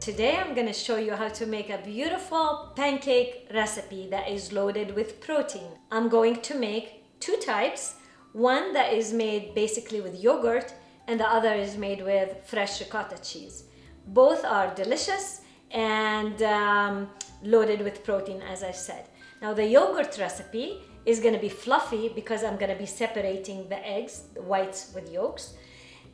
Today I'm going to show you how to make a beautiful pancake recipe that is loaded with protein. I'm going to make two types, one that is made basically with yogurt and the other is made with fresh ricotta cheese. Both are delicious and loaded with protein, as I said. Now the yogurt recipe is going to be fluffy because I'm going to be separating the eggs, the whites with yolks.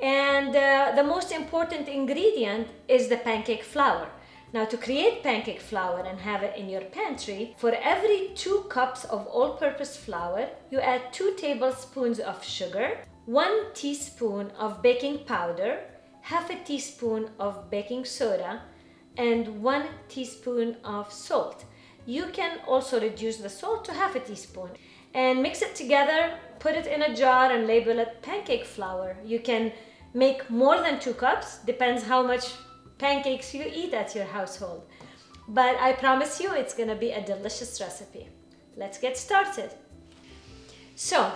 And the most important ingredient is the pancake flour. Now to create pancake flour and have it in your pantry, for every 2 cups of all-purpose flour, you add 2 tablespoons of sugar, 1 teaspoon of baking powder, half a teaspoon of baking soda, and 1 teaspoon of salt. You can also reduce the salt to half a teaspoon and mix it together, put it in a jar and label it pancake flour. You can make more than 2 cups, depends how much pancakes you eat at your household. But I promise you it's gonna be a delicious recipe. Let's get started. So,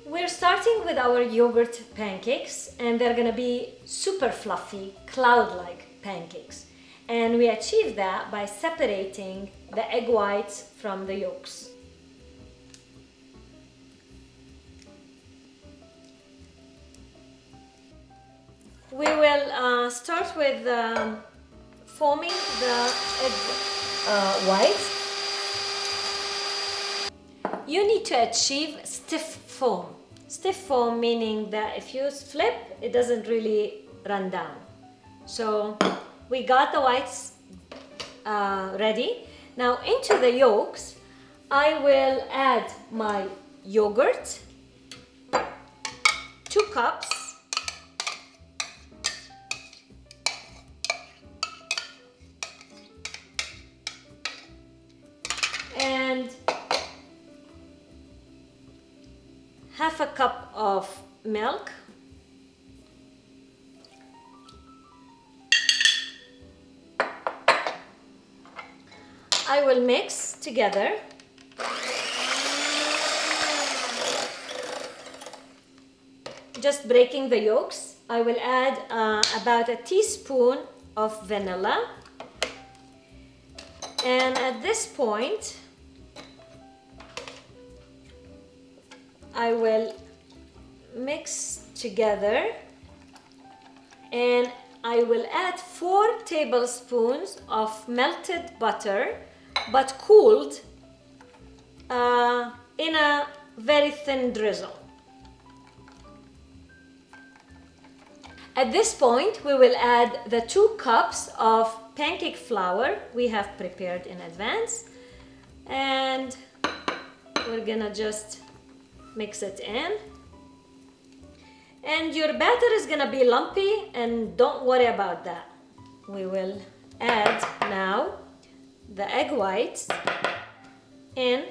we're starting with our yogurt pancakes and they're gonna be super fluffy, cloud-like pancakes. And we achieve that by separating the egg whites from the yolks. We will start with foaming the egg whites. You need to achieve stiff foam. Stiff foam meaning that if you flip, it doesn't really run down. So we got the whites ready. Now into the yolks, I will add my yogurt, 2 cups. And half a cup of milk. I will mix together. Just breaking the yolks. I will add about a teaspoon of vanilla. And at this point, I will mix together and I will add 4 tablespoons of melted butter, but cooled in a very thin drizzle. At this point, we will add the 2 cups of pancake flour we have prepared in advance, and we're gonna just mix it in. And your batter is gonna be lumpy, and don't worry about that. We will add now the egg whites in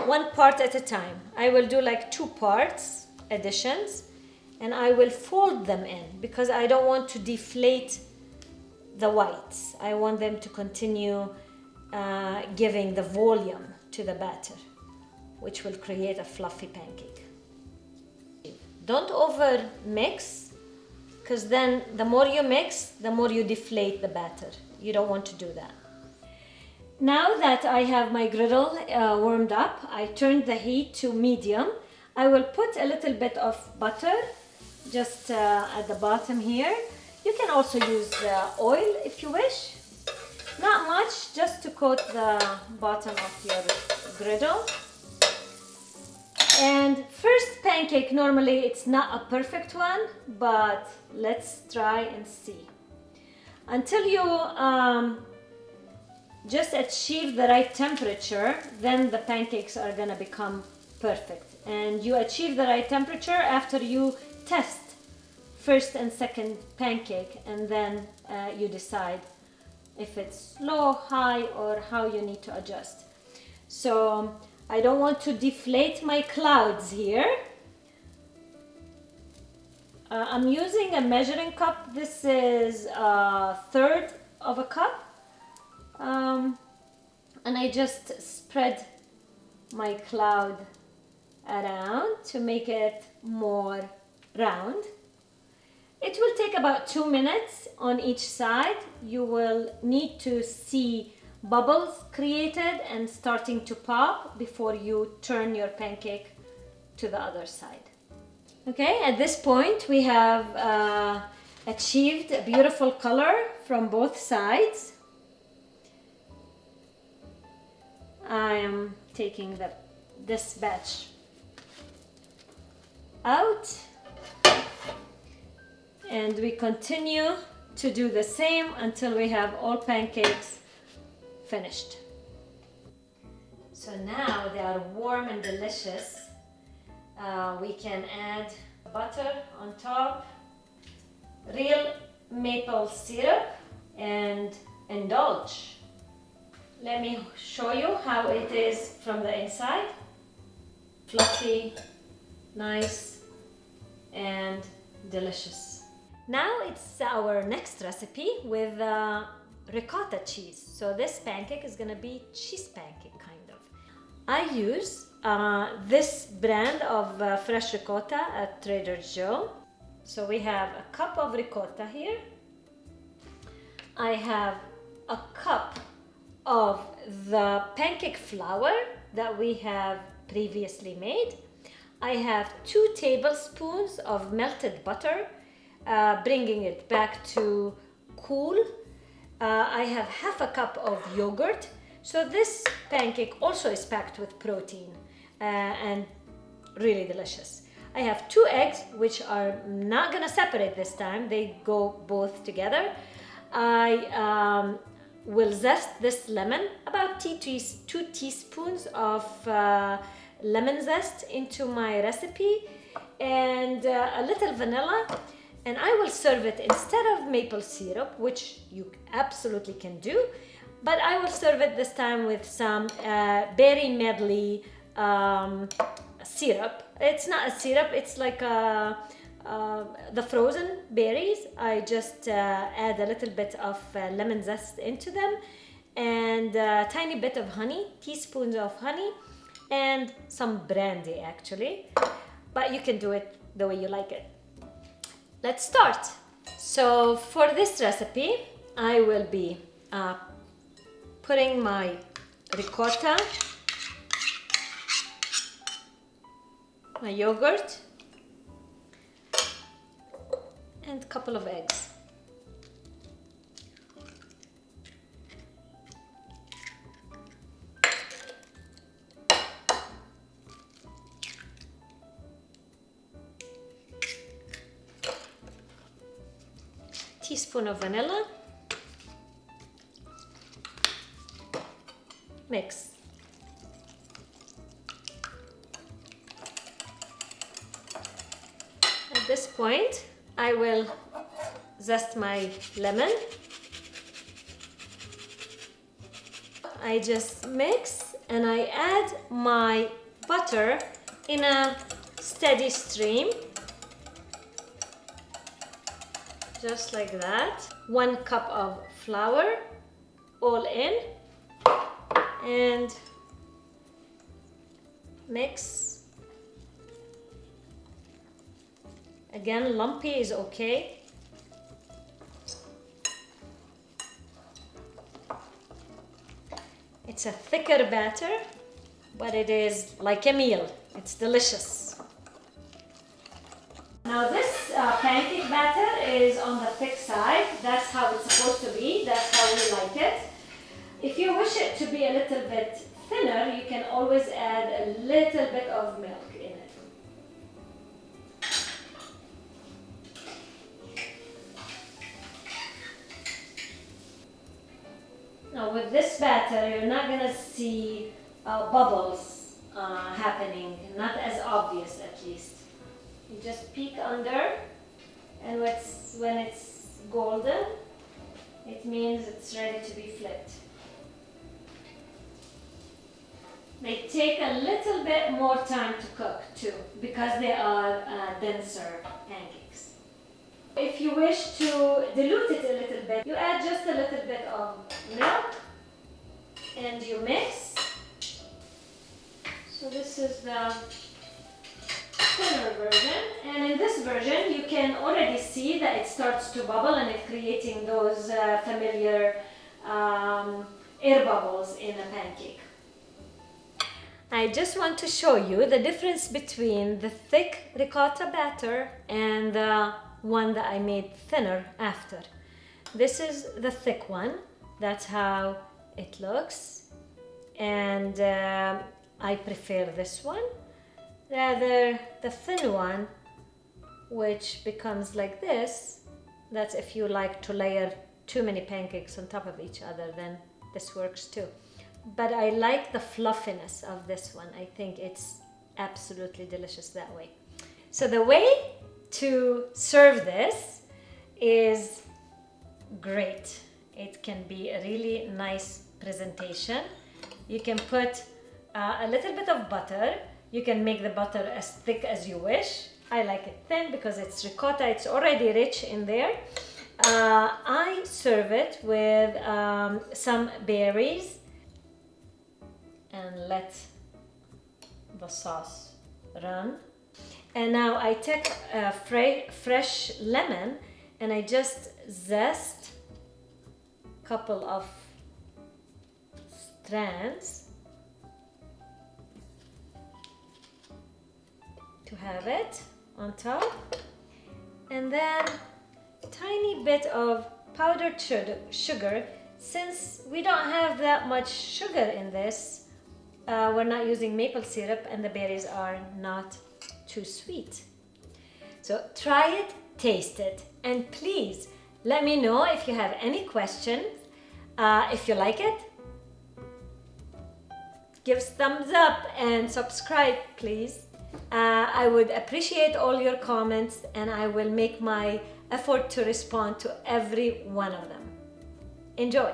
1 part at a time. I will do like 2 parts additions, and I will fold them in because I don't want to deflate the whites. I want them to continue giving the volume to the batter, which will create a fluffy pancake. Don't over mix, because then the more you mix, the more you deflate the batter. You don't want to do that. Now that I have my griddle warmed up, I turned the heat to medium. I will put a little bit of butter just at the bottom here. You can also use oil if you wish. Not much, just to coat the bottom of your griddle. And first pancake, normally it's not a perfect one, but let's try and see. Until you just achieve the right temperature, then the pancakes are gonna become perfect. And you achieve the right temperature after you test first and second pancake, and then you decide if it's low, high, or how you need to adjust. So I don't want to deflate my clouds here. I'm using a measuring cup. This is 1/3 of a cup. And I just spread my cloud around to make it more round. It will take about 2 minutes on each side. You will need to see bubbles created and starting to pop before you turn your pancake to the other side. Okay, at this point we have achieved a beautiful color from both sides. I am taking this batch out, and we continue to do the same until we have all pancakes finished. So now they are warm and delicious. We can add butter on top, real maple syrup, and indulge. Let me show you how it is from the inside. Fluffy, nice, and delicious. Now it's our next recipe with ricotta cheese. So this pancake is gonna be cheese pancake kind of. I use this brand of fresh ricotta at Trader Joe. So we have a cup of ricotta here. I have a cup of the pancake flour that we have previously made. I have 2 tablespoons of melted butter, bringing it back to cool. I have half a cup of yogurt. So this pancake also is packed with protein and really delicious. I have 2 eggs, which are not gonna separate this time. They go both together. I will zest this lemon, about 2 teaspoons of lemon zest into my recipe, and a little vanilla, and I will serve it instead of maple syrup, which you absolutely can do, but I will serve it this time with some berry medley syrup. It's not a syrup, it's like the frozen berries. I just add a little bit of lemon zest into them, and a tiny bit of honey, teaspoons of honey, and some brandy actually, but you can do it the way you like it. Let's start. So for this recipe, I will be putting my ricotta, my yogurt, and a couple of eggs. Teaspoon of vanilla. Mix. At this point, I will zest my lemon. I just mix and I add my butter in a steady stream. Just like that. 1 cup of flour, all in, and mix. Again, lumpy is okay. It's a thicker batter, but it is like a meal. It's delicious. Now this pancake batter is on the thick side. That's how it's supposed to be. That's how we like it. If you wish it to be a little bit thinner, you can always add a little bit of milk in it. Now with this batter, you're not going to see bubbles happening, not as obvious at least. You just peek under, and when it's golden, it means it's ready to be flipped. They take a little bit more time to cook too, because they are denser pancakes. If you wish to dilute it a little bit, you add just a little bit of milk and you mix. So this is the thinner thinner version, and in this version you can already see that it starts to bubble and it's creating those familiar air bubbles in a pancake. I just want to show you the difference between the thick ricotta batter and the one that I made thinner after. This is the thick one. That's how it looks, and I prefer this one rather the thin one, which becomes like this. That's if you like to layer too many pancakes on top of each other, then this works too. But I like the fluffiness of this one. I think it's absolutely delicious that way. So the way to serve this is great. It can be a really nice presentation. You can put a little bit of butter. You can make the butter as thick as you wish. I like it thin because it's ricotta. It's already rich in there. I serve it with some berries and let the sauce run. And now I take a fresh lemon and I just zest a couple of strands to have it on top, and then tiny bit of powdered sugar. Since we don't have that much sugar in this, we're not using maple syrup and the berries are not too sweet. So try it, taste it, and please let me know if you have any questions. If you like it, give us thumbs up and subscribe, please. I would appreciate all your comments, and I will make my effort to respond to every one of them. Enjoy!